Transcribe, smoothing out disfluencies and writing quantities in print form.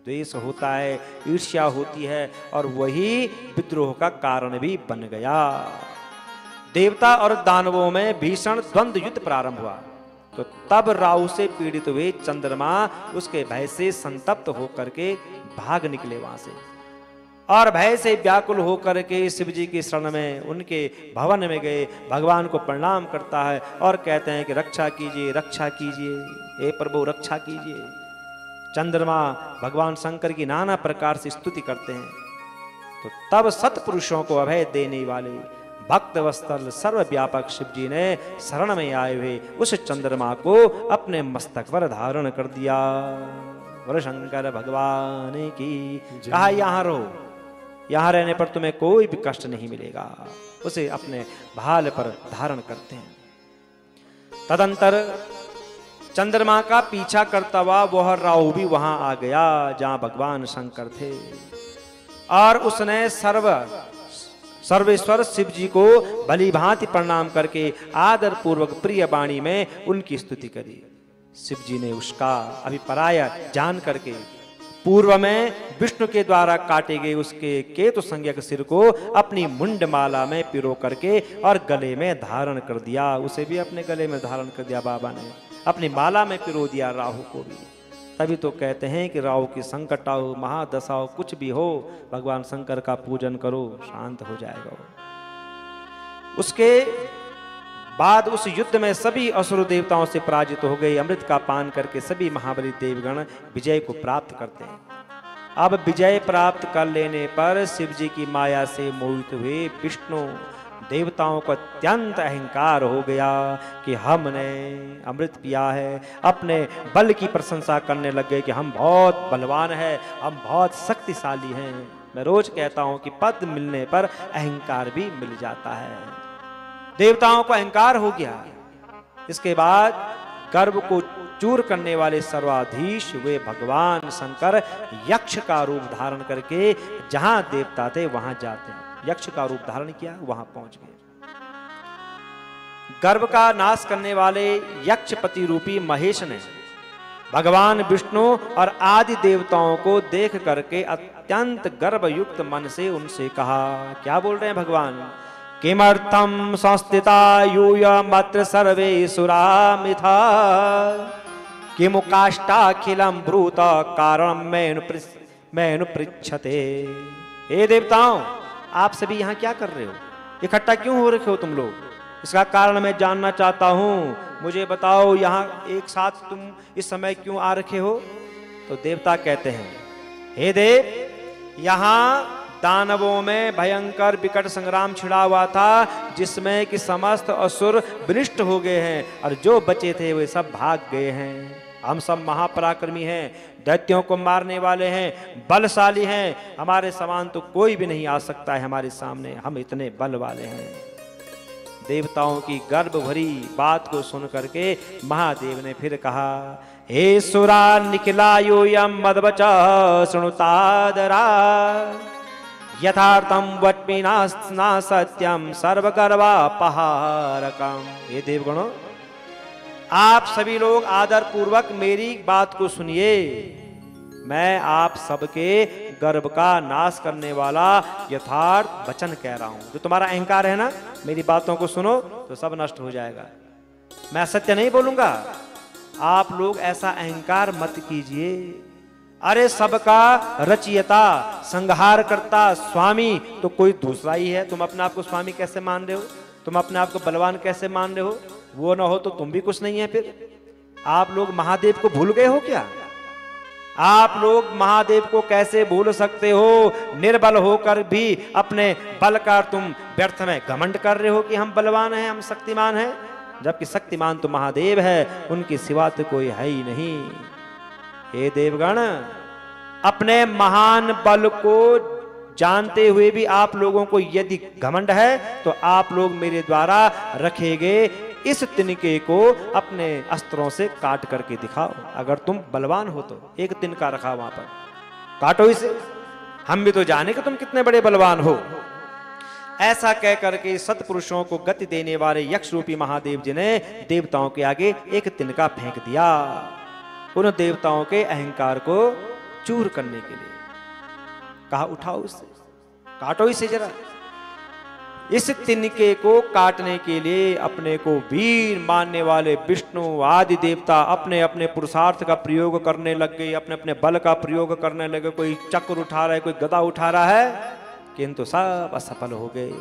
द्वेष होता है, ईर्ष्या होती है, और वही विद्रोह का कारण भी बन गया। देवता और दानवों में भीषण द्वंद्व युद्ध प्रारंभ हुआ। तो तब राहु से पीड़ित हुए चंद्रमा उसके भय से संतप्त होकर के भाग निकले वहां से, और भय से व्याकुल होकर के शिव जी की शरण में उनके भवन में गए, भगवान को प्रणाम करता है और कहते हैं कि रक्षा कीजिए, रक्षा कीजिए, हे प्रभु रक्षा कीजिए। चंद्रमा भगवान शंकर की नाना प्रकार से स्तुति करते हैं। तो तब सत्पुरुषों को अभय देने वाले भक्त वत्सल सर्वव्यापक शिव जी ने शरण में आए हुए उस चंद्रमा को अपने मस्तक पर धारण कर दिया। बोलो शंकर भगवान की। कहा यहाँ रहो, यहाँ रहने पर तुम्हें कोई भी कष्ट नहीं मिलेगा। उसे अपने भाल पर धारण करते हैं। तदंतर चंद्रमा का पीछा करता हुआ वह राहु भी वहां आ गया जहां भगवान शंकर थे, और उसने सर्वेश्वर शिव जी को भली भांति प्रणाम करके आदर पूर्वक प्रिय वाणी में उनकी स्तुति करी। शिव जी ने उसका अभिप्राय जान करके पूर्व में विष्णु के द्वारा काटे गए उसके केतु संज्ञक सिर को अपनी मुंड माला में पिरो करके और गले में धारण कर दिया। उसे भी अपने गले में धारण कर दिया बाबा ने, अपनी माला में पिरो दिया राहु को भी। तभी तो कहते हैं कि राहु की संकट हो, महादशा हो, कुछ भी हो, भगवान शंकर का पूजन करो, शांत हो जाएगा। उसके बाद उस युद्ध में सभी असुर देवताओं से पराजित हो गए। अमृत का पान करके सभी महाबली देवगण विजय को प्राप्त करते हैं। अब विजय प्राप्त कर लेने पर शिव जी की माया से मोहित हुए विष्णु देवताओं को अत्यंत अहंकार हो गया कि हमने अमृत पिया है। अपने बल की प्रशंसा करने लग गए कि हम बहुत बलवान हैं, हम बहुत शक्तिशाली हैं। मैं रोज कहता हूं कि पद मिलने पर अहंकार भी मिल जाता है। देवताओं को अहंकार हो गया। इसके बाद गर्भ को चूर करने वाले सर्वाधीश वे भगवान शंकर यक्ष का रूप धारण करके जहां देवता थे वहां जाते हैं। यक्ष का रूप धारण किया, वहां पहुंच गए। गर्भ का नाश करने वाले यक्षपति रूपी महेश ने भगवान विष्णु और आदि देवताओं को देख करके अत्यंत गर्भयुक्त मन से उनसे कहा, क्या बोल रहे हैं भगवान? किमर्थम संस्थिता यूयमत्र सर्वे सुरा मिथा किमुकाष्टाखिलम ब्रूत कारण मैनु पृच्छते। हे देवताओं, आप सभी यहाँ क्या कर रहे हो? इकट्ठा क्यों हो रखे हो तुम लोग? इसका कारण मैं जानना चाहता हूँ। मुझे बताओ, यहाँ एक साथ तुम इस समय क्यों आ रखे हो? तो देवता कहते हैं, हे देव, यहाँ दानवों में भयंकर विकट संग्राम छिड़ा हुआ था जिसमें कि समस्त असुर विनष्ट हो गए हैं और जो बचे थे वे सब भाग गए हैं। हम सब महापराक्रमी हैं, दैत्यों को मारने वाले हैं, बलशाली हैं। हमारे समान तो कोई भी नहीं आ सकता है हमारे सामने, हम इतने बल वाले हैं। देवताओं की गर्भ भरी बात को सुन करके महादेव ने फिर कहा, हे सुरा निखिला यूयम मदवचा शृणुतादरा यथार्थम वट्मि ना सत्यम सर्वगर्वापहारकम। हे देवगणों, आप सभी लोग आदर पूर्वक मेरी बात को सुनिए। मैं आप सबके गर्भ का नाश करने वाला यथार्थ वचन कह रहा हूं। जो तुम्हारा अहंकार है ना, मेरी बातों को सुनो तो सब नष्ट हो जाएगा। मैं सत्य नहीं बोलूंगा। आप लोग ऐसा अहंकार मत कीजिए। अरे सबका रचयिता, संहार करता, स्वामी तो कोई दूसरा ही है। तुम अपने आप को स्वामी कैसे मान रहे हो? तुम अपने आप को बलवान कैसे मान रहे हो? वो ना हो तो तुम भी कुछ नहीं है। फिर आप लोग महादेव को भूल गए हो क्या? आप लोग महादेव को कैसे भूल सकते हो? निर्बल होकर भी अपने बल का तुम व्यर्थ में घमंड कर रहे हो कि हम बलवान हैं, हम शक्तिमान हैं, जबकि शक्तिमान तो महादेव है, उनके सिवा तो कोई है ही नहीं। हे देवगण, अपने महान बल को जानते हुए भी आप लोगों को यदि घमंड है तो आप लोग मेरे द्वारा रखे गए इस तिनके को अपने अस्त्रों से काट करके दिखाओ। अगर तुम बलवान हो तो एक तिनका रखा वहां पर, काटो इसे, हम भी तो जाने कि तुम कितने बड़े बलवान हो। ऐसा कह करके सत्पुरुषों को गति देने वाले यक्ष रूपी महादेव जी ने देवताओं के आगे एक तिनका फेंक दिया। उन देवताओं के अहंकार को चूर करने के लिए। कहा उठाओ इसे, काटो इसे जरा। इस तिनके को काटने के लिए अपने को वीर मानने वाले विष्णु आदि देवता अपने अपने पुरुषार्थ का प्रयोग करने लग गए, अपने अपने बल का प्रयोग करने लगे। कोई चक्र उठा रहा है, कोई गदा उठा रहा है, किंतु सब असफल हो गए।